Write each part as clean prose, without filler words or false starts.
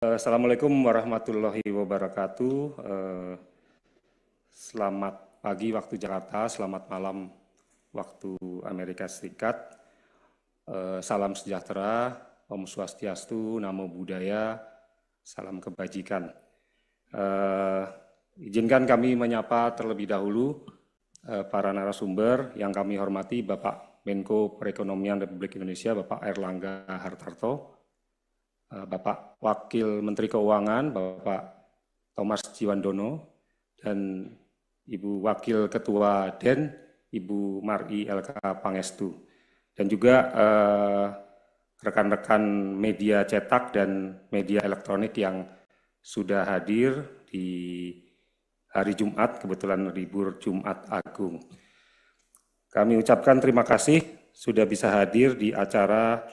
Assalamualaikum warahmatullahi wabarakatuh. Selamat pagi waktu Jakarta, selamat malam waktu Amerika Serikat. Salam sejahtera, Om Swastiastu, Namo Buddhaya, salam kebajikan. Izinkan kami menyapa terlebih dahulu para narasumber yang kami hormati, Bapak Menko Perekonomian Republik Indonesia, Bapak Airlangga Hartarto, Bapak Wakil Menteri Keuangan, Bapak Thomas Jiwandono, dan Ibu Wakil Ketua DEN, Ibu Mari LK Pangestu, dan juga rekan-rekan media cetak dan media elektronik yang sudah hadir di hari Jumat, kebetulan libur Jumat Agung. Kami ucapkan terima kasih sudah bisa hadir di acara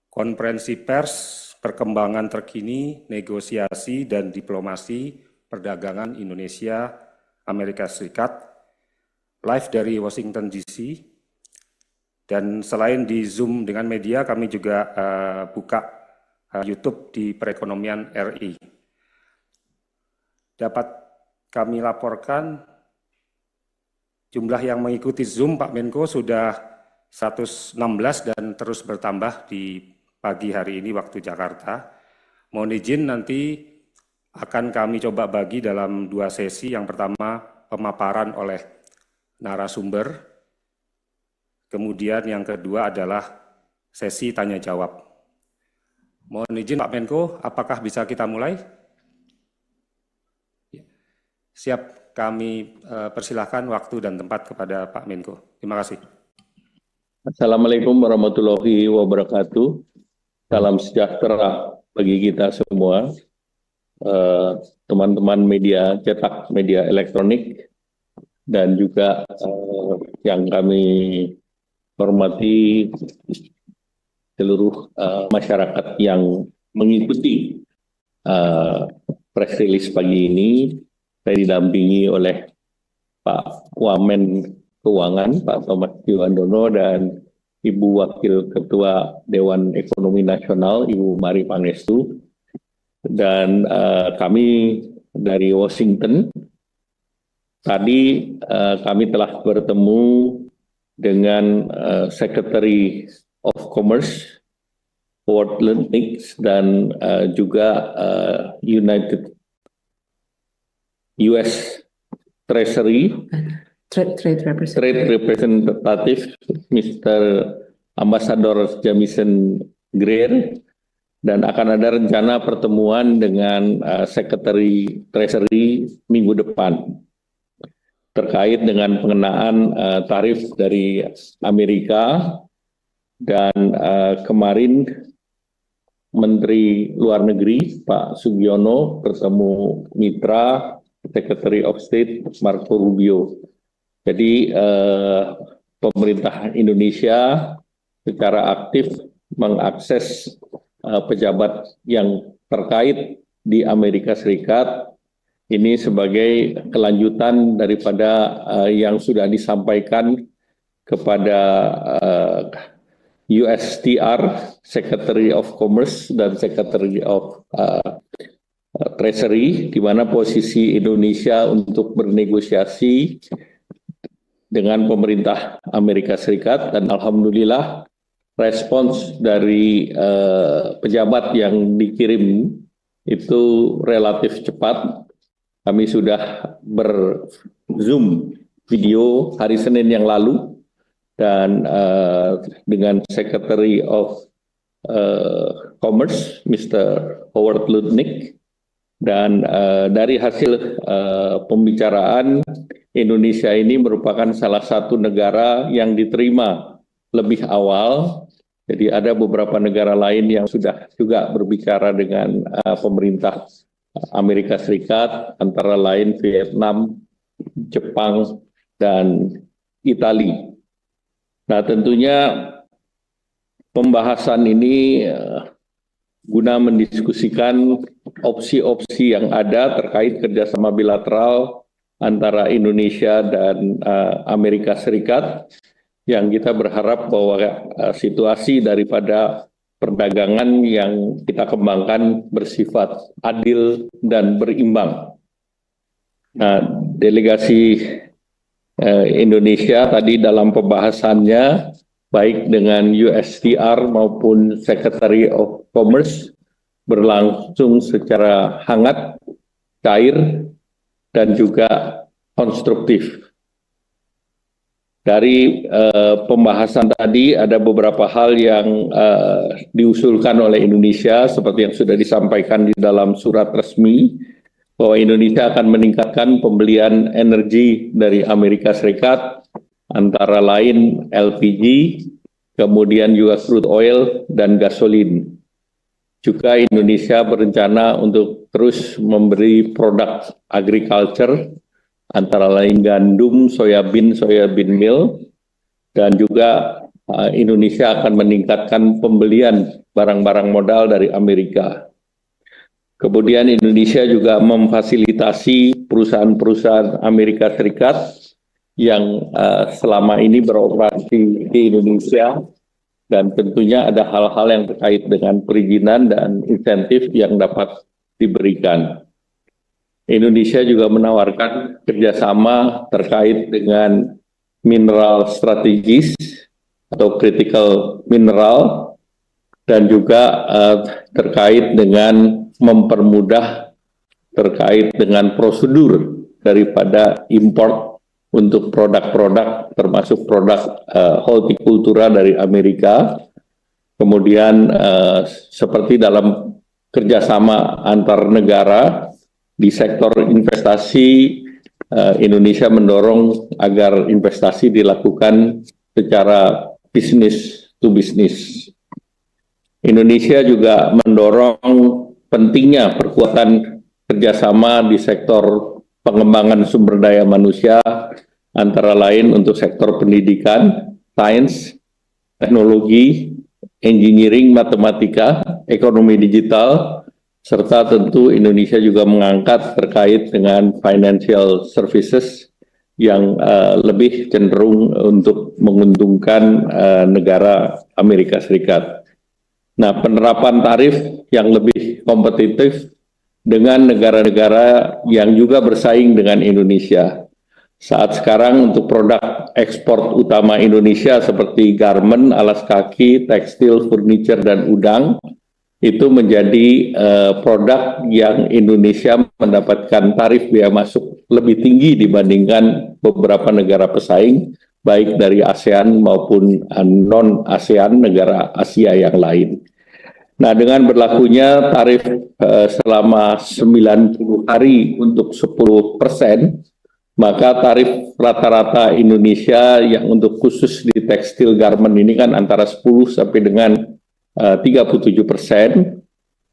konferensi pers perkembangan terkini negosiasi dan diplomasi perdagangan Indonesia Amerika Serikat live dari Washington DC. Dan selain di Zoom dengan media, kami juga buka YouTube di Perekonomian RI. Dapat kami laporkan jumlah yang mengikuti Zoom Pak Menko sudah 116 dan terus bertambah di pagi hari ini waktu Jakarta. Mohon izin nanti akan kami coba bagi dalam 2 sesi. Yang pertama pemaparan oleh narasumber, kemudian yang kedua adalah sesi tanya jawab. Mohon izin Pak Menko, apakah bisa kita mulai? Siap, kami persilahkan waktu dan tempat kepada Pak Menko. Terima kasih. Assalamualaikum warahmatullahi wabarakatuh. Salam sejahtera bagi kita semua, teman-teman media cetak, media elektronik, dan juga yang kami hormati seluruh masyarakat yang mengikuti press release pagi ini. Saya didampingi oleh Pak Wamen Keuangan, Pak Thomas Jiwandono, dan Ibu Wakil Ketua Dewan Ekonomi Nasional, Ibu Mari Pangestu, dan kami dari Washington. Tadi kami telah bertemu dengan Secretary of Commerce, Howard Lutnick, dan juga US Treasury Trade Representative Mr. Ambassador Jamison Greer, dan akan ada rencana pertemuan dengan Secretary Treasury minggu depan terkait dengan pengenaan tarif dari Amerika. Dan kemarin Menteri Luar Negeri Pak Sugiono bertemu mitra Secretary of State Marco Rubio. Jadi pemerintah Indonesia secara aktif mengakses pejabat yang terkait di Amerika Serikat ini sebagai kelanjutan daripada yang sudah disampaikan kepada USTR, Secretary of Commerce dan Secretary of Treasury, di mana posisi Indonesia untuk bernegosiasi dengan pemerintah Amerika Serikat, dan alhamdulillah respons dari pejabat yang dikirim itu relatif cepat. Kami sudah ber-zoom video hari Senin yang lalu dan dengan Secretary of Commerce Mr. Howard Lutnick, dan dari hasil pembicaraan, Indonesia ini merupakan salah satu negara yang diterima lebih awal. Jadi ada beberapa negara lain yang sudah juga berbicara dengan pemerintah Amerika Serikat, antara lain Vietnam, Jepang, dan Italia. Nah, tentunya pembahasan ini guna mendiskusikan opsi-opsi yang ada terkait kerjasama bilateral antara Indonesia dan Amerika Serikat, yang kita berharap bahwa situasi daripada perdagangan yang kita kembangkan bersifat adil dan berimbang. Nah, delegasi Indonesia tadi dalam pembahasannya baik dengan USTR maupun Secretary of Commerce berlangsung secara hangat, cair, dan juga konstruktif. Dari pembahasan tadi ada beberapa hal yang diusulkan oleh Indonesia seperti yang sudah disampaikan di dalam surat resmi bahwa Indonesia akan meningkatkan pembelian energi dari Amerika Serikat antara lain LPG, kemudian juga crude oil dan gasolin. Juga Indonesia berencana untuk terus memberi produk agriculture antara lain gandum, soybean meal, dan juga Indonesia akan meningkatkan pembelian barang-barang modal dari Amerika. Kemudian Indonesia juga memfasilitasi perusahaan-perusahaan Amerika Serikat yang selama ini beroperasi di Indonesia, dan tentunya ada hal-hal yang terkait dengan perizinan dan insentif yang dapat diberikan. Indonesia juga menawarkan kerjasama terkait dengan mineral strategis atau critical mineral, dan juga terkait dengan mempermudah terkait dengan prosedur daripada import untuk produk-produk termasuk produk hortikultura dari Amerika. Kemudian seperti dalam kerjasama antar negara di sektor investasi, Indonesia mendorong agar investasi dilakukan secara business to business. Indonesia juga mendorong pentingnya perkuatan kerjasama di sektor pengembangan sumber daya manusia, antara lain untuk sektor pendidikan, sains, teknologi, engineering, matematika, ekonomi digital, serta tentu Indonesia juga mengangkat terkait dengan financial services yang lebih cenderung untuk menguntungkan negara Amerika Serikat. Nah, penerapan tarif yang lebih kompetitif dengan negara-negara yang juga bersaing dengan Indonesia. Saat sekarang untuk produk ekspor utama Indonesia seperti garment, alas kaki, tekstil, furniture, dan udang, itu menjadi produk yang Indonesia mendapatkan tarif biaya masuk lebih tinggi dibandingkan beberapa negara pesaing, baik dari ASEAN maupun non-ASEAN, negara Asia yang lain. Nah, dengan berlakunya tarif selama 90 hari untuk 10%, maka tarif rata-rata Indonesia yang untuk khusus di tekstil garment ini kan antara 10 sampai dengan 37%,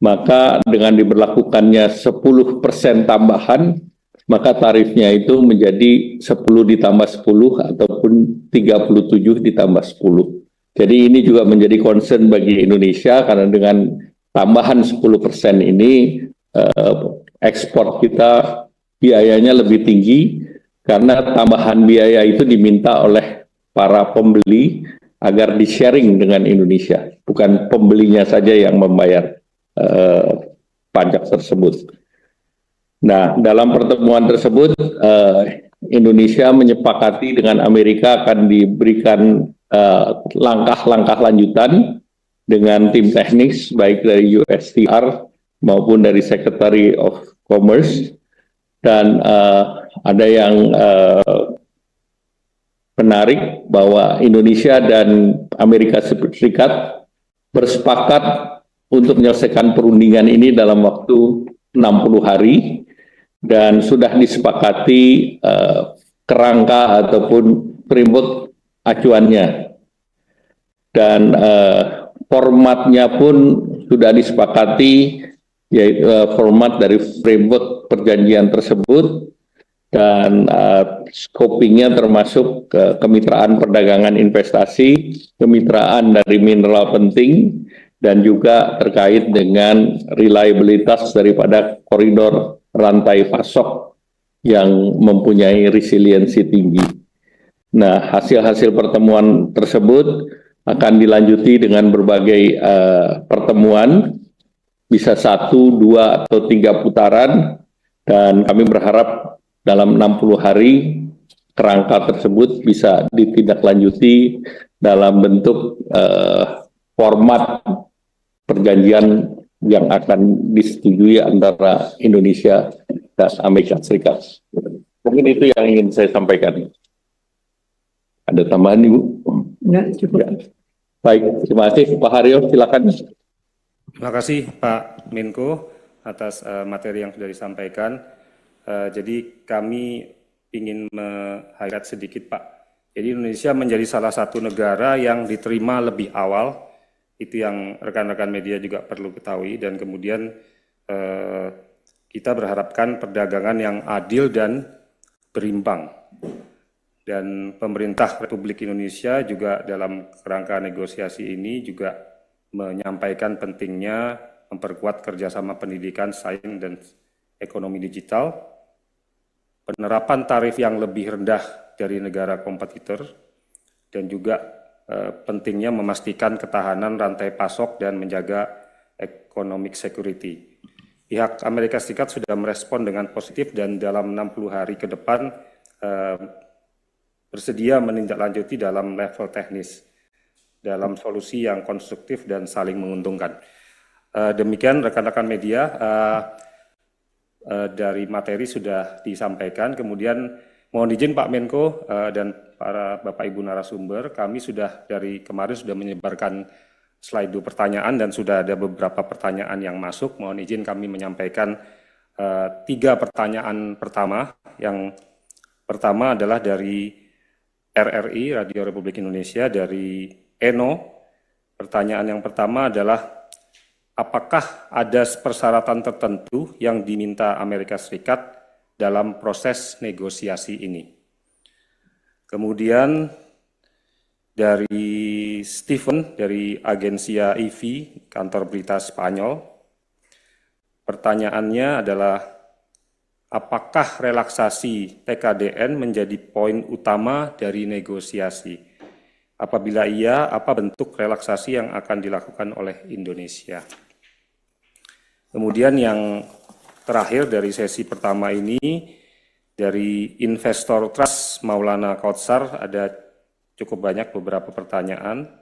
maka dengan diberlakukannya 10% tambahan, maka tarifnya itu menjadi 10 ditambah 10 ataupun 37 ditambah 10. Jadi ini juga menjadi concern bagi Indonesia karena dengan tambahan 10% ini ekspor kita biayanya lebih tinggi karena tambahan biaya itu diminta oleh para pembeli agar di-sharing dengan Indonesia, bukan pembelinya saja yang membayar pajak tersebut. Nah, dalam pertemuan tersebut, Indonesia menyepakati dengan Amerika akan diberikan langkah-langkah lanjutan dengan tim teknis, baik dari USTR maupun dari Secretary of Commerce, dan ada yang menarik bahwa Indonesia dan Amerika Serikat bersepakat untuk menyelesaikan perundingan ini dalam waktu 60 hari dan sudah disepakati kerangka ataupun framework acuannya, dan formatnya pun sudah disepakati, yaitu format dari framework perjanjian tersebut, dan scopingnya termasuk kemitraan perdagangan investasi, kemitraan dari mineral penting, dan juga terkait dengan reliabilitas daripada koridor rantai pasok yang mempunyai resiliensi tinggi. Nah, hasil-hasil pertemuan tersebut akan dilanjuti dengan berbagai pertemuan, bisa 1, 2, atau 3 putaran, dan kami berharap dalam 60 hari kerangka tersebut bisa ditindaklanjuti dalam bentuk format perjanjian yang akan disetujui antara Indonesia dan Amerika Serikat. Mungkin itu yang ingin saya sampaikan. Ada tambahan, Ibu? Enggak, cukup. Ya. Baik, terima kasih. Pak Haryo, silakan. Terima kasih Pak Menko atas materi yang sudah disampaikan. Jadi kami ingin meng-highlight sedikit Pak. Jadi Indonesia menjadi salah satu negara yang diterima lebih awal. Itu yang rekan-rekan media juga perlu ketahui. Dan kemudian kita berharapkan perdagangan yang adil dan berimbang. Dan pemerintah Republik Indonesia juga dalam kerangka negosiasi ini juga menyampaikan pentingnya memperkuat kerjasama pendidikan, sains, dan ekonomi digital, penerapan tarif yang lebih rendah dari negara kompetitor, dan juga pentingnya memastikan ketahanan rantai pasok dan menjaga economic security. Pihak Amerika Serikat sudah merespon dengan positif dan dalam 60 hari ke depan bersedia menindaklanjuti dalam level teknis, dalam solusi yang konstruktif dan saling menguntungkan. Demikian rekan-rekan media, dari materi sudah disampaikan. Kemudian mohon izin Pak Menko dan para Bapak Ibu narasumber, kami sudah dari kemarin sudah menyebarkan slide pertanyaan dan sudah ada beberapa pertanyaan yang masuk. Mohon izin kami menyampaikan 3 pertanyaan pertama. Yang pertama adalah dari RRI, Radio Republik Indonesia, dari Eno. Pertanyaan yang pertama adalah, apakah ada persyaratan tertentu yang diminta Amerika Serikat dalam proses negosiasi ini? Kemudian dari Stephen, dari Agencia IV, kantor berita Spanyol. Pertanyaannya adalah, apakah relaksasi TKDN menjadi poin utama dari negosiasi? Apabila iya, apa bentuk relaksasi yang akan dilakukan oleh Indonesia? Kemudian yang terakhir dari sesi pertama ini, dari Investor Trust Maulana Kautsar, ada cukup banyak beberapa pertanyaan.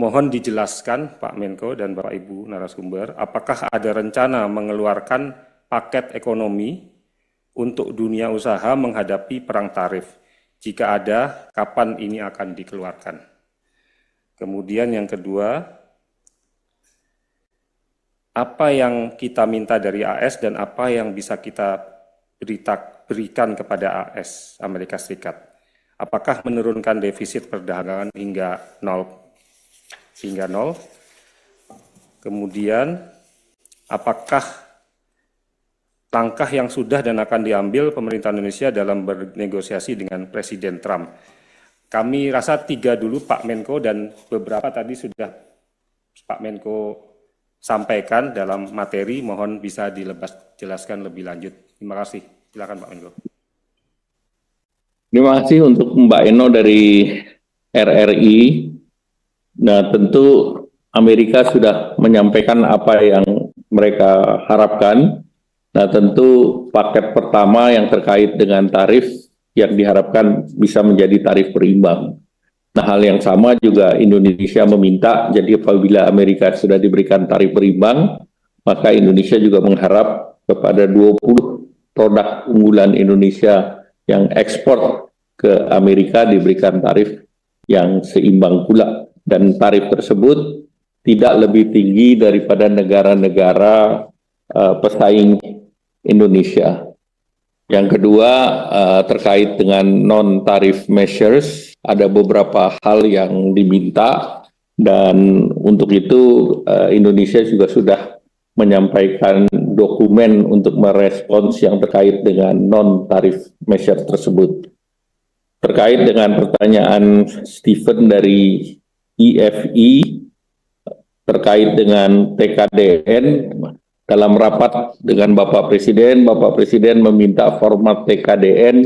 Mohon dijelaskan Pak Menko dan Bapak Ibu narasumber, apakah ada rencana mengeluarkan paket ekonomi untuk dunia usaha menghadapi perang tarif? Jika ada, kapan ini akan dikeluarkan? Kemudian yang kedua, apa yang kita minta dari AS dan apa yang bisa kita berikan kepada AS, Amerika Serikat? Apakah menurunkan defisit perdagangan hingga nol? Kemudian, apakah langkah yang sudah dan akan diambil pemerintah Indonesia dalam bernegosiasi dengan Presiden Trump? Kami rasa 3 dulu Pak Menko, dan beberapa tadi sudah Pak Menko sampaikan dalam materi, mohon bisa dijelaskan lebih lanjut. Terima kasih. Silakan Pak Menko. Terima kasih untuk Mbak Eno dari RRI. Nah, tentu Amerika sudah menyampaikan apa yang mereka harapkan. Nah, tentu paket pertama yang terkait dengan tarif yang diharapkan bisa menjadi tarif berimbang. Nah, hal yang sama juga Indonesia meminta, jadi apabila Amerika sudah diberikan tarif berimbang, maka Indonesia juga mengharap kepada 20 produk unggulan Indonesia yang ekspor ke Amerika diberikan tarif yang seimbang pula. Dan tarif tersebut tidak lebih tinggi daripada negara-negara pesaing Indonesia. Yang kedua, terkait dengan non-tarif measures, ada beberapa hal yang diminta, dan untuk itu Indonesia juga sudah menyampaikan dokumen untuk merespons yang terkait dengan non-tarif measure tersebut. Terkait dengan pertanyaan Stephen dari IFI, terkait dengan TKDN, dalam rapat dengan Bapak Presiden meminta format TKDN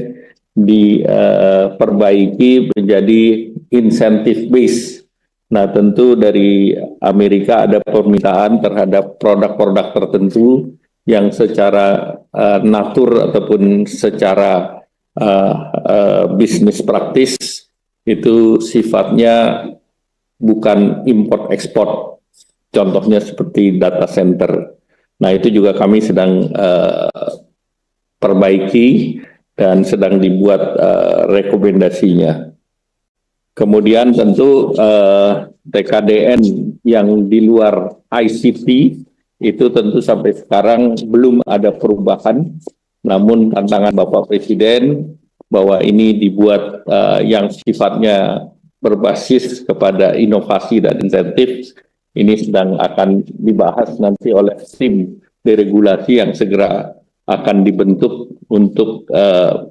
diperbaiki menjadi incentive base. Nah, tentu dari Amerika ada permintaan terhadap produk-produk tertentu yang secara natur ataupun secara bisnis praktis itu sifatnya bukan import ekspor. Contohnya seperti data center. Nah, itu juga kami sedang perbaiki dan sedang dibuat rekomendasinya. Kemudian tentu TKDN yang di luar ICT itu tentu sampai sekarang belum ada perubahan, namun tantangan Bapak Presiden bahwa ini dibuat yang sifatnya berbasis kepada inovasi dan insentif, ini sedang akan dibahas nanti oleh tim deregulasi yang segera akan dibentuk untuk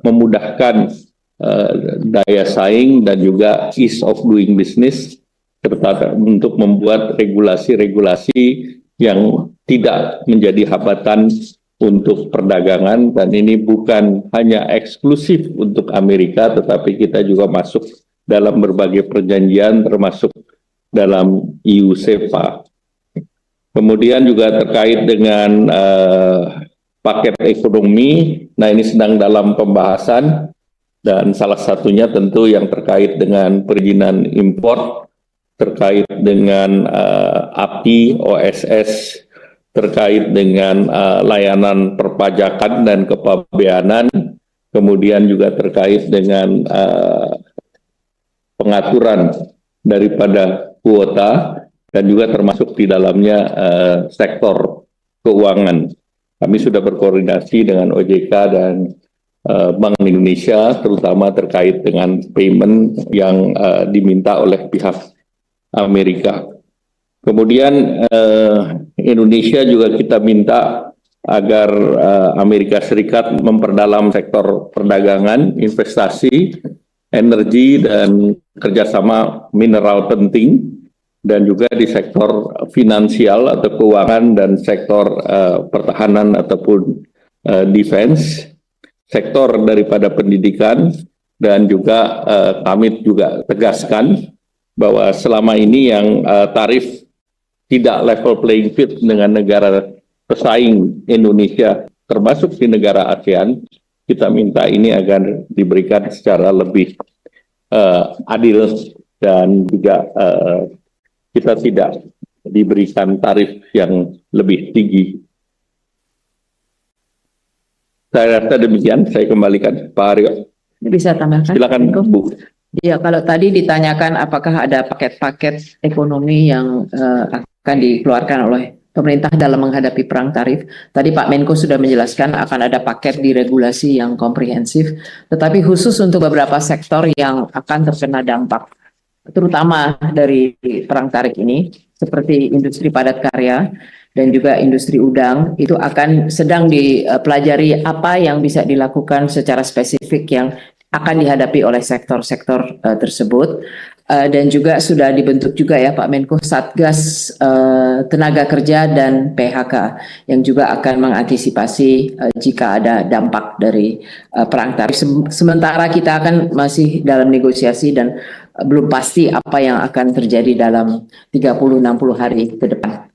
memudahkan daya saing dan juga ease of doing business, serta untuk membuat regulasi-regulasi yang tidak menjadi hambatan untuk perdagangan, dan ini bukan hanya eksklusif untuk Amerika, tetapi kita juga masuk dalam berbagai perjanjian termasuk dalam EU-SEPA. Kemudian juga terkait dengan paket ekonomi, nah ini sedang dalam pembahasan, dan salah satunya tentu yang terkait dengan perizinan impor, terkait dengan API, OSS, terkait dengan layanan perpajakan dan kepabeanan, kemudian juga terkait dengan pengaturan daripada kuota, dan juga termasuk di dalamnya sektor keuangan. Kami sudah berkoordinasi dengan OJK dan Bank Indonesia, terutama terkait dengan payment yang diminta oleh pihak Amerika. Kemudian Indonesia juga kita minta agar Amerika Serikat memperdalam sektor perdagangan, investasi, energi, dan kerjasama mineral penting, dan juga di sektor finansial atau keuangan dan sektor pertahanan ataupun defense, sektor daripada pendidikan, dan juga kami juga tegaskan bahwa selama ini yang tarif tidak level playing field dengan negara pesaing Indonesia, termasuk di negara ASEAN, kita minta ini agar diberikan secara lebih adil, dan juga kita tidak diberikan tarif yang lebih tinggi. Saya rasa demikian, saya kembalikan Pak Aryo. Bisa tambahkan? Silakan Bu. Ya, kalau tadi ditanyakan apakah ada paket-paket ekonomi yang akan dikeluarkan oleh pemerintah dalam menghadapi perang tarif. Tadi Pak Menko sudah menjelaskan akan ada paket diregulasi yang komprehensif, tetapi khusus untuk beberapa sektor yang akan terkena dampak, terutama dari perang tarif ini, seperti industri padat karya dan juga industri udang, itu akan sedang dipelajari apa yang bisa dilakukan secara spesifik yang akan dihadapi oleh sektor-sektor tersebut. Dan juga sudah dibentuk juga ya Pak Menko Satgas Tenaga Kerja dan PHK yang juga akan mengantisipasi jika ada dampak dari perang tarif. Sementara kita akan masih dalam negosiasi dan belum pasti apa yang akan terjadi dalam 30-60 hari ke depan.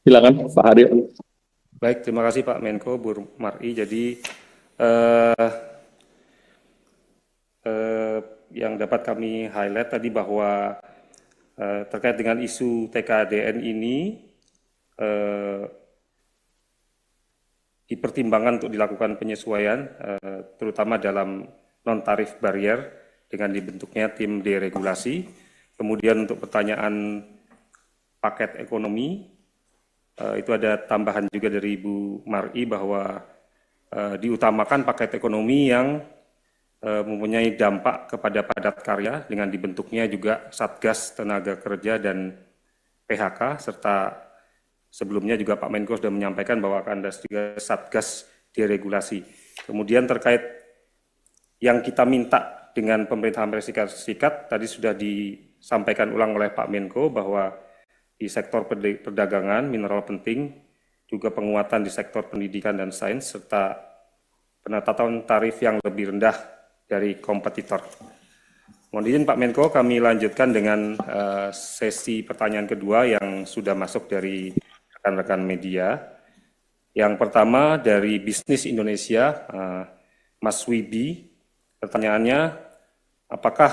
Silakan Pak Haryo. Baik, terima kasih Pak Menko, Bu Mar'i. Jadi yang dapat kami highlight tadi bahwa terkait dengan isu TKDN ini dipertimbangkan untuk dilakukan penyesuaian, terutama dalam non-tarif barrier dengan dibentuknya tim deregulasi. Kemudian untuk pertanyaan paket ekonomi, itu ada tambahan juga dari Ibu Mar'i bahwa diutamakan paket ekonomi yang mempunyai dampak kepada padat karya dengan dibentuknya juga Satgas Tenaga Kerja dan PHK, serta sebelumnya juga Pak Menko sudah menyampaikan bahwa akan ada juga Satgas deregulasi. Kemudian terkait yang kita minta dengan pemerintah Amerika Serikat, tadi sudah disampaikan ulang oleh Pak Menko bahwa di sektor perdagangan mineral penting juga penguatan di sektor pendidikan dan sains, serta penetapan tarif yang lebih rendah dari kompetitor. Mohon izin Pak Menko, kami lanjutkan dengan sesi pertanyaan kedua yang sudah masuk dari rekan-rekan media. Yang pertama dari Bisnis Indonesia, Mas Wibi, pertanyaannya, apakah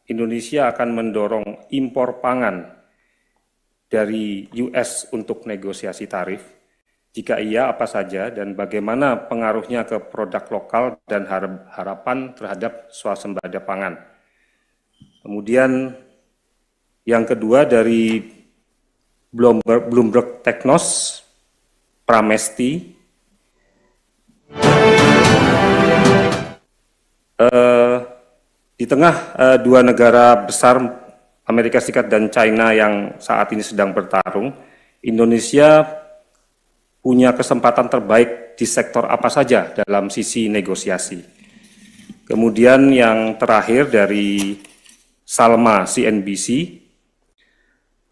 Indonesia akan mendorong impor pangan dari US untuk negosiasi tarif? Jika iya, apa saja dan bagaimana pengaruhnya ke produk lokal dan harapan terhadap swasembada pangan? Kemudian yang kedua dari Bloomberg Technos, Pramesti, di tengah dua negara besar Amerika Serikat dan China yang saat ini sedang bertarung, Indonesia punya kesempatan terbaik di sektor apa saja dalam sisi negosiasi. Kemudian yang terakhir dari Salma CNBC,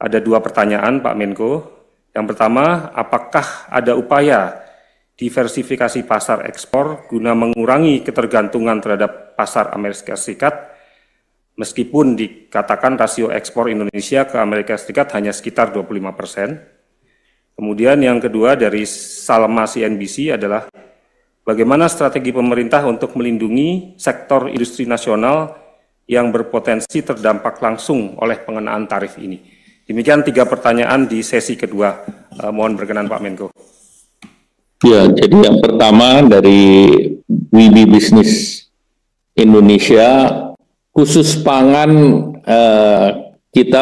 ada dua pertanyaan Pak Menko. Yang pertama, apakah ada upaya diversifikasi pasar ekspor guna mengurangi ketergantungan terhadap pasar Amerika Serikat, meskipun dikatakan rasio ekspor Indonesia ke Amerika Serikat hanya sekitar 25%. Kemudian yang kedua dari Salma CNBC adalah bagaimana strategi pemerintah untuk melindungi sektor industri nasional yang berpotensi terdampak langsung oleh pengenaan tarif ini. Demikian tiga pertanyaan di sesi kedua. Mohon berkenan Pak Menko. Ya, jadi yang pertama dari Wibi Bisnis Indonesia, khusus pangan kita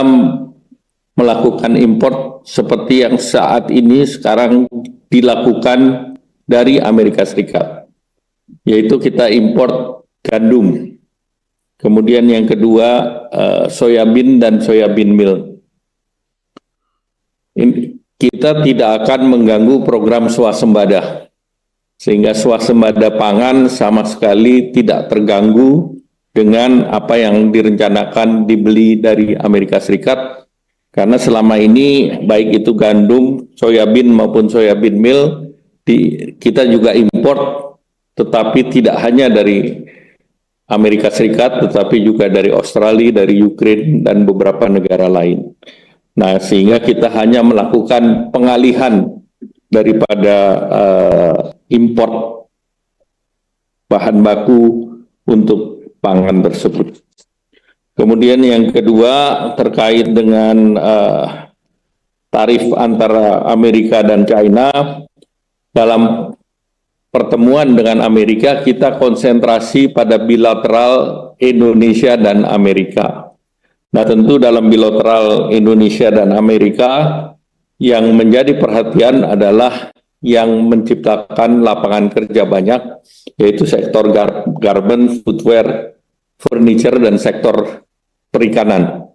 melakukan impor seperti yang saat ini sekarang dilakukan dari Amerika Serikat, yaitu kita impor gandum. Kemudian yang kedua soyabin dan soyabin meal. Kita tidak akan mengganggu program swasembada, sehingga swasembada pangan sama sekali tidak terganggu dengan apa yang direncanakan dibeli dari Amerika Serikat. Karena selama ini baik itu gandum, soyabin maupun soyabin meal kita juga import, tetapi tidak hanya dari Amerika Serikat, tetapi juga dari Australia, dari Ukraina dan beberapa negara lain. Nah, sehingga kita hanya melakukan pengalihan daripada import bahan baku untuk pangan tersebut. Kemudian yang kedua terkait dengan tarif antara Amerika dan China. Dalam pertemuan dengan Amerika kita konsentrasi pada bilateral Indonesia dan Amerika. Nah, tentu dalam bilateral Indonesia dan Amerika yang menjadi perhatian adalah yang menciptakan lapangan kerja banyak, yaitu sektor garment, footwear, furniture, dan sektor perikanan.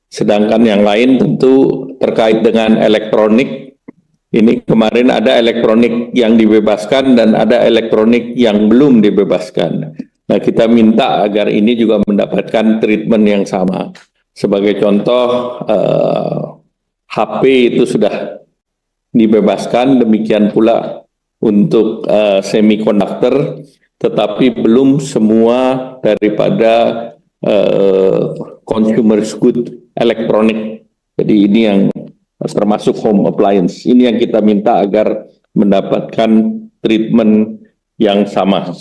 Sedangkan yang lain tentu terkait dengan elektronik. Ini kemarin ada elektronik yang dibebaskan dan ada elektronik yang belum dibebaskan. Nah, kita minta agar ini juga mendapatkan treatment yang sama. Sebagai contoh, HP itu sudah dibebaskan, demikian pula untuk semikonduktor, tetapi belum semua daripada consumer good elektronik. Jadi ini yang termasuk home appliance. Ini yang kita minta agar mendapatkan treatment yang sama.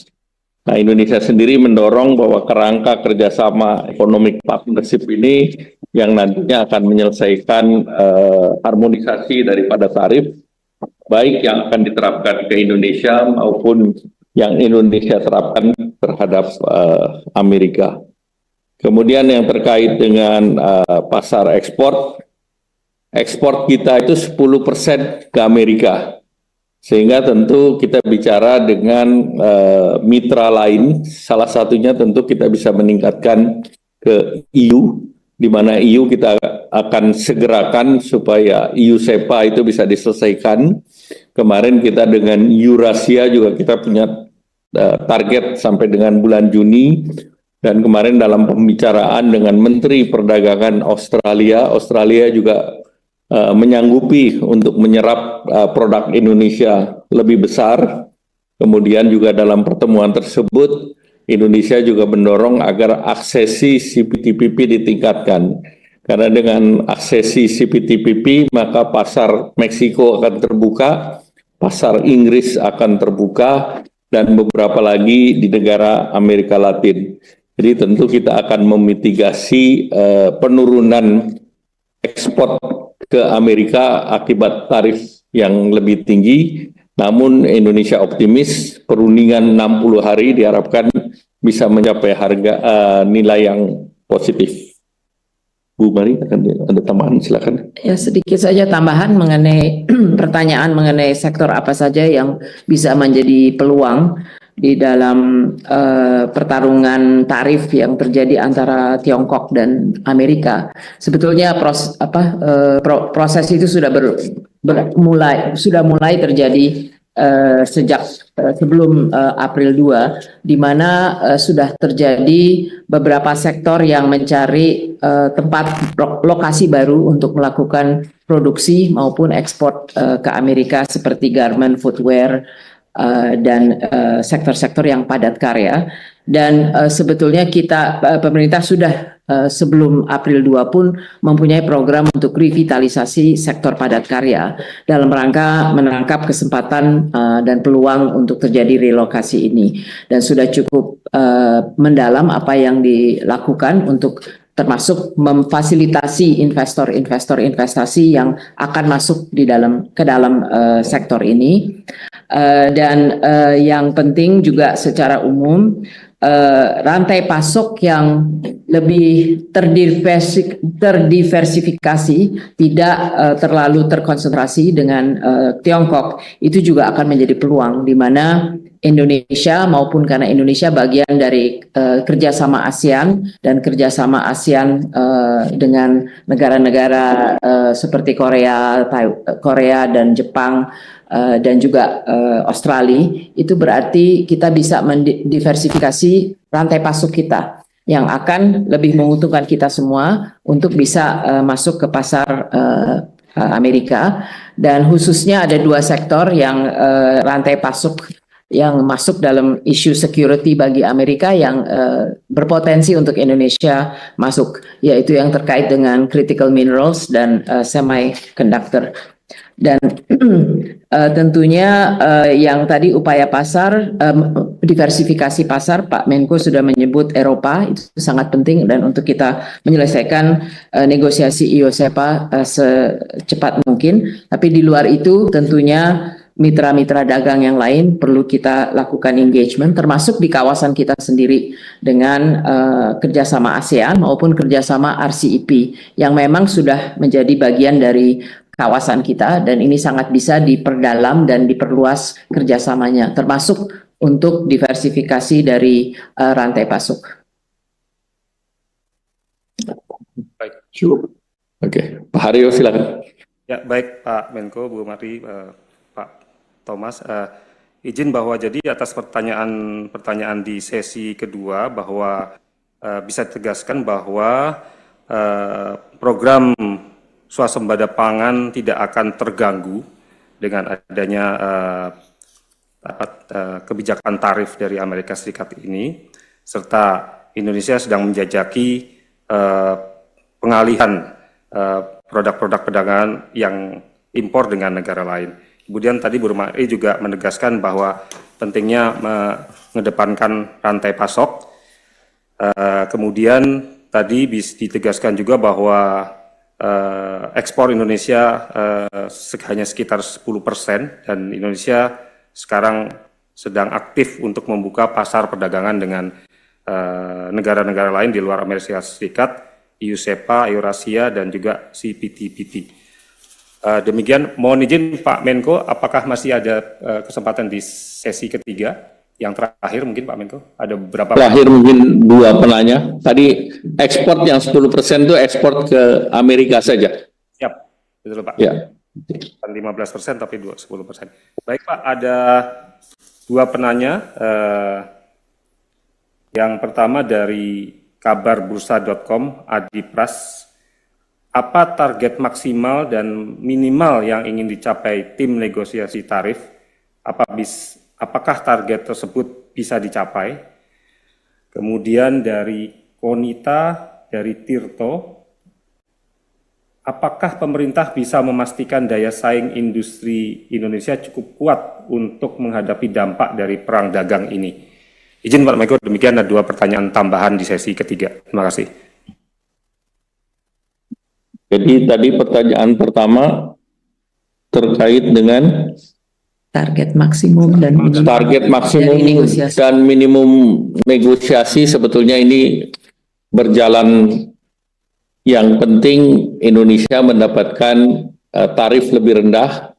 Nah, Indonesia sendiri mendorong bahwa kerangka kerjasama economic partnership ini yang nantinya akan menyelesaikan harmonisasi daripada tarif, baik yang akan diterapkan ke Indonesia maupun yang Indonesia terapkan terhadap Amerika. Kemudian yang terkait dengan pasar ekspor kita itu 10% ke Amerika. Sehingga tentu kita bicara dengan mitra lain, salah satunya tentu kita bisa meningkatkan ke EU, di mana EU kita akan segerakan supaya EU SEPA itu bisa diselesaikan. Kemarin kita dengan Eurasia juga kita punya target sampai dengan bulan Juni, dan kemarin dalam pembicaraan dengan Menteri Perdagangan Australia juga menyanggupi untuk menyerap produk Indonesia lebih besar. Kemudian juga dalam pertemuan tersebut, Indonesia juga mendorong agar aksesi CPTPP ditingkatkan. Karena dengan aksesi CPTPP, maka pasar Meksiko akan terbuka, pasar Inggris akan terbuka, dan beberapa lagi di negara Amerika Latin. Jadi tentu kita akan memitigasi penurunan ekspor ke Amerika akibat tarif yang lebih tinggi, namun Indonesia optimis perundingan 60 hari diharapkan bisa mencapai harga nilai yang positif. Bu Mari, ada tambahan, silakan. Ya, sedikit saja tambahan mengenai pertanyaan mengenai sektor apa saja yang bisa menjadi peluang di dalam pertarungan tarif yang terjadi antara Tiongkok dan Amerika. Sebetulnya proses itu sudah mulai terjadi sejak sebelum April 2, di mana sudah terjadi beberapa sektor yang mencari tempat lokasi baru untuk melakukan produksi maupun ekspor ke Amerika seperti garment, footwear, dan sektor-sektor yang padat karya. Dan sebetulnya pemerintah sudah sebelum April 2 pun mempunyai program untuk revitalisasi sektor padat karya dalam rangka menangkap kesempatan dan peluang untuk terjadi relokasi ini. Dan sudah cukup mendalam apa yang dilakukan untuk termasuk memfasilitasi investor-investor investasi yang akan masuk ke dalam sektor ini. Dan yang penting juga secara umum rantai pasok yang lebih terdiversifikasi, tidak terlalu terkonsentrasi dengan Tiongkok, itu juga akan menjadi peluang di mana Indonesia, maupun karena Indonesia bagian dari kerjasama ASEAN dan kerjasama ASEAN dengan negara-negara seperti Korea dan Jepang dan juga Australia, itu berarti kita bisa mendiversifikasi rantai pasok kita yang akan lebih menguntungkan kita semua untuk bisa masuk ke pasar Amerika. Dan khususnya ada dua sektor yang rantai pasok yang masuk dalam isu security bagi Amerika yang berpotensi untuk Indonesia masuk, yaitu yang terkait dengan critical minerals dan semiconductor. Dan tentunya yang tadi upaya pasar, diversifikasi pasar, Pak Menko sudah menyebut Eropa, itu sangat penting, dan untuk kita menyelesaikan negosiasi IOSEPA secepat mungkin. Tapi di luar itu tentunya mitra-mitra dagang yang lain perlu kita lakukan engagement, termasuk di kawasan kita sendiri dengan kerjasama ASEAN maupun kerjasama RCEP yang memang sudah menjadi bagian dari kawasan kita, dan ini sangat bisa diperdalam dan diperluas kerjasamanya, termasuk untuk diversifikasi dari rantai pasok. Baik, Oke, Pak Haryo silakan. Ya, baik Pak Menko, Bu Mari, Pak Thomas, izin bahwa jadi atas pertanyaan di sesi kedua bahwa bisa ditegaskan bahwa program swasembada pangan tidak akan terganggu dengan adanya kebijakan tarif dari Amerika Serikat ini, serta Indonesia sedang menjajaki pengalihan produk-produk perdagangan yang impor dengan negara lain. Kemudian tadi Bu Mari juga menegaskan bahwa pentingnya mengedepankan rantai pasok. Kemudian tadi ditegaskan juga bahwa ekspor Indonesia hanya sekitar 10%, dan Indonesia sekarang sedang aktif untuk membuka pasar perdagangan dengan negara-negara lain di luar Amerika Serikat, IUSEPA, Eurasia, dan juga CPTPP. Demikian, mohon izin Pak Menko, apakah masih ada kesempatan di sesi ketiga? Yang terakhir mungkin Pak Menko, ada beberapa... Terakhir mungkin dua penanya. Tadi ekspor yang 10% itu ekspor ke Amerika saja. Siap, betul Pak. Ya. Bukan 15% tapi 10%. Baik Pak, ada dua penanya. Yang pertama dari kabarbursa.com, Adi Pras. apa target maksimal dan minimal yang ingin dicapai tim negosiasi tarif? Apakah target tersebut bisa dicapai? Kemudian dari Konita, dari Tirto, apakah pemerintah bisa memastikan daya saing industri Indonesia cukup kuat untuk menghadapi dampak dari perang dagang ini? Izin Pak Menko, demikian ada 2 pertanyaan tambahan di sesi ketiga. Terima kasih. Jadi tadi pertanyaan pertama terkait dengan target maksimum dan minimum target maksimum dari negosiasi. dan minimum negosiasi. Sebetulnya ini berjalan. Yang penting Indonesia mendapatkan tarif lebih rendah,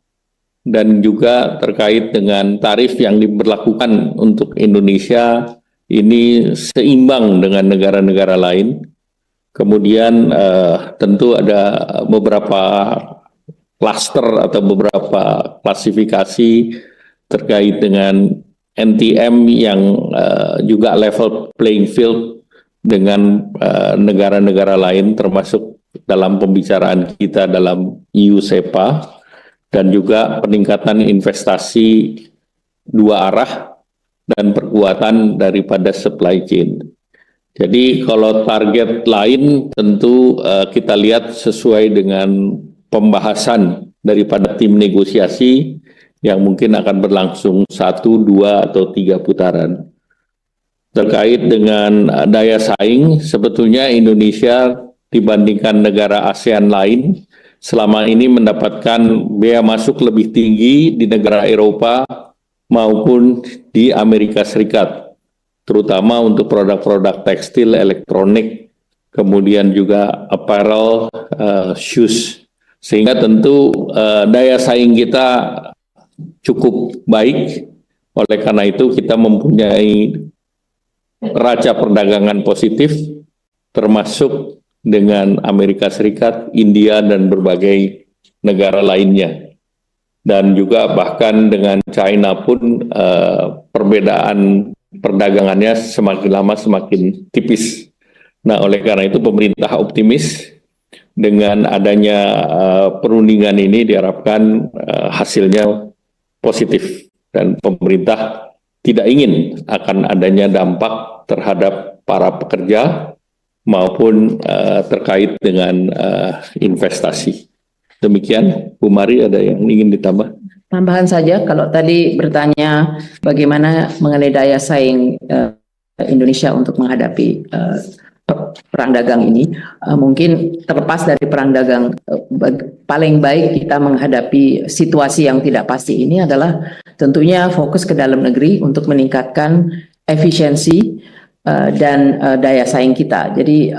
dan juga terkait dengan tarif yang diberlakukan untuk Indonesia ini seimbang dengan negara-negara lain. Kemudian tentu ada beberapa klaster atau beberapa klasifikasi terkait dengan NTM yang juga level playing field dengan negara-negara lain, termasuk dalam pembicaraan kita dalam EU-SEPA, dan juga peningkatan investasi 2 arah dan perkuatan daripada supply chain. Jadi kalau target lain tentu kita lihat sesuai dengan pembahasan daripada tim negosiasi yang mungkin akan berlangsung 1, 2, atau 3 putaran. Terkait dengan daya saing, sebetulnya Indonesia dibandingkan negara ASEAN lain selama ini mendapatkan bea masuk lebih tinggi di negara Eropa maupun di Amerika Serikat, terutama untuk produk-produk tekstil, elektronik, kemudian juga apparel, shoes. Sehingga tentu daya saing kita cukup baik. Oleh karena itu kita mempunyai raca perdagangan positif, termasuk dengan Amerika Serikat, India, dan berbagai negara lainnya. Dan juga bahkan dengan China pun perbedaan perdagangannya semakin lama semakin tipis. Nah, oleh karena itu pemerintah optimis dengan adanya perundingan ini diharapkan hasilnya positif, dan pemerintah tidak ingin akan adanya dampak terhadap para pekerja maupun terkait dengan investasi. Demikian, Bu Mari, ada yang ingin ditambah? Tambahan saja, kalau tadi bertanya bagaimana mengenai daya saing Indonesia untuk menghadapi perang dagang ini, mungkin terlepas dari perang dagang, paling baik kita menghadapi situasi yang tidak pasti ini adalah tentunya fokus ke dalam negeri untuk meningkatkan efisiensi dan daya saing kita. Jadi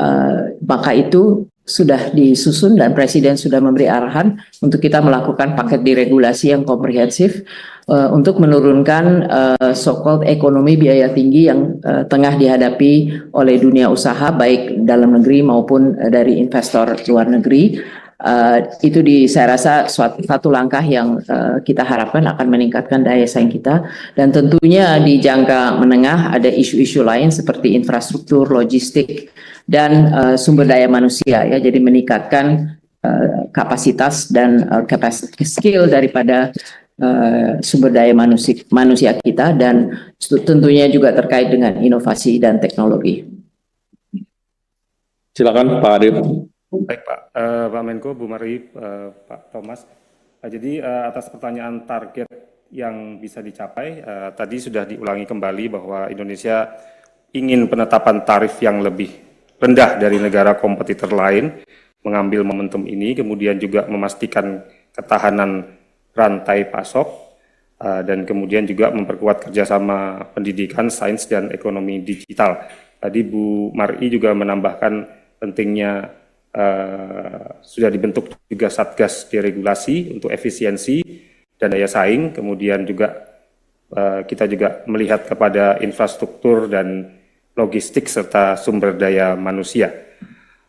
maka itu sudah disusun dan Presiden sudah memberi arahan untuk kita melakukan paket deregulasi yang komprehensif untuk menurunkan so-called ekonomi biaya tinggi yang tengah dihadapi oleh dunia usaha baik dalam negeri maupun dari investor luar negeri. Itu saya rasa satu langkah yang kita harapkan akan meningkatkan daya saing kita, dan tentunya di jangka menengah ada isu-isu lain seperti infrastruktur, logistik, dan sumber daya manusia ya, jadi meningkatkan kapasitas dan skill daripada sumber daya manusia kita, dan tentunya juga terkait dengan inovasi dan teknologi. Silakan Pak Arif. Baik Pak, Pak Menko, Bu Mari, Pak Thomas. Jadi atas pertanyaan target yang bisa dicapai, tadi sudah diulangi kembali bahwa Indonesia ingin penetapan tarif yang lebih rendah dari negara kompetitor lain, mengambil momentum ini, kemudian juga memastikan ketahanan rantai pasok, dan kemudian juga memperkuat kerjasama pendidikan, sains, dan ekonomi digital. Tadi Bu Mari juga menambahkan pentingnya sudah dibentuk juga Satgas Deregulasi untuk efisiensi dan daya saing, kemudian juga kita juga melihat kepada infrastruktur dan logistik serta sumber daya manusia.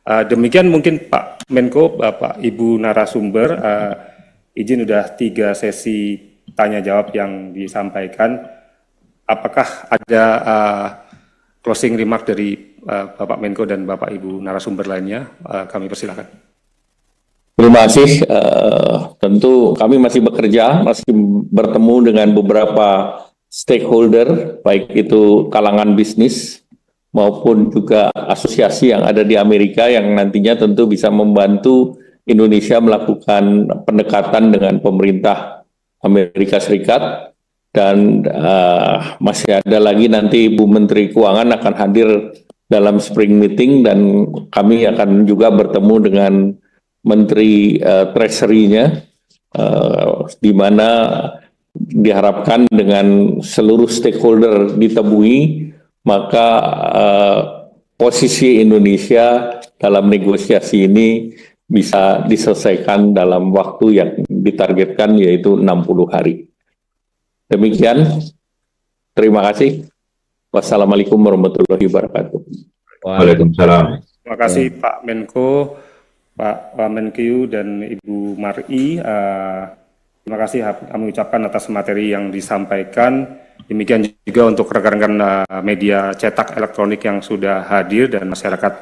Demikian mungkin Pak Menko, Bapak Ibu narasumber, izin udah 3 sesi tanya jawab yang disampaikan. Apakah ada closing remark dari Bapak Menko dan Bapak Ibu narasumber lainnya? Kami persilakan. Terima kasih. Tentu kami masih bekerja, masih bertemu dengan beberapa stakeholder, baik itu kalangan bisnis maupun juga asosiasi yang ada di Amerika yang nantinya tentu bisa membantu Indonesia melakukan pendekatan dengan pemerintah Amerika Serikat. Dan masih ada lagi nanti Bu Menteri Keuangan akan hadir dalam spring meeting dan kami akan juga bertemu dengan Menteri Treasury-nya, di mana diharapkan dengan seluruh stakeholder ditemui, maka posisi Indonesia dalam negosiasi ini bisa diselesaikan dalam waktu yang ditargetkan, yaitu 60 hari. Demikian, terima kasih. Wassalamualaikum warahmatullahi wabarakatuh. Waalaikumsalam. Terima kasih Pak Menko, Pak Wamenkeu dan Ibu Mar'i. Terima kasih kami ucapkan atas materi yang disampaikan. Demikian juga untuk rekan-rekan media cetak elektronik yang sudah hadir dan masyarakat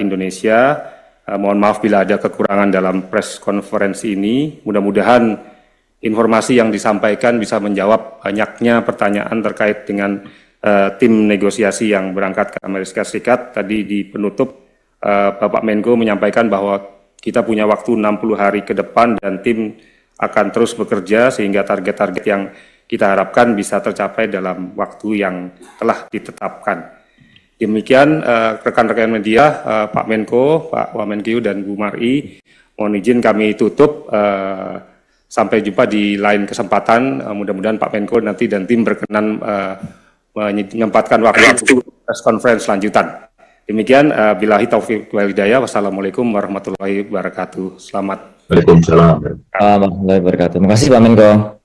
Indonesia. Mohon maaf bila ada kekurangan dalam press conference ini. Mudah-mudahan informasi yang disampaikan bisa menjawab banyaknya pertanyaan terkait dengan tim negosiasi yang berangkat ke Amerika Serikat. Tadi di penutup Bapak Menko menyampaikan bahwa kita punya waktu 60 hari ke depan dan tim akan terus bekerja sehingga target-target yang kita harapkan bisa tercapai dalam waktu yang telah ditetapkan. Demikian rekan-rekan media, Pak Menko, Pak Wamenkeu dan Bu Mar'i, mohon izin kami tutup. Sampai jumpa di lain kesempatan. Mudah-mudahan Pak Menko nanti dan tim berkenan menyempatkan waktu press conference lanjutan. Demikian, billahi taufiq wal hidayah. Wassalamualaikum warahmatullahi wabarakatuh. Selamat. Waalaikumsalam. Warahmatullahi wabarakatuh. Terima kasih Pak Menko.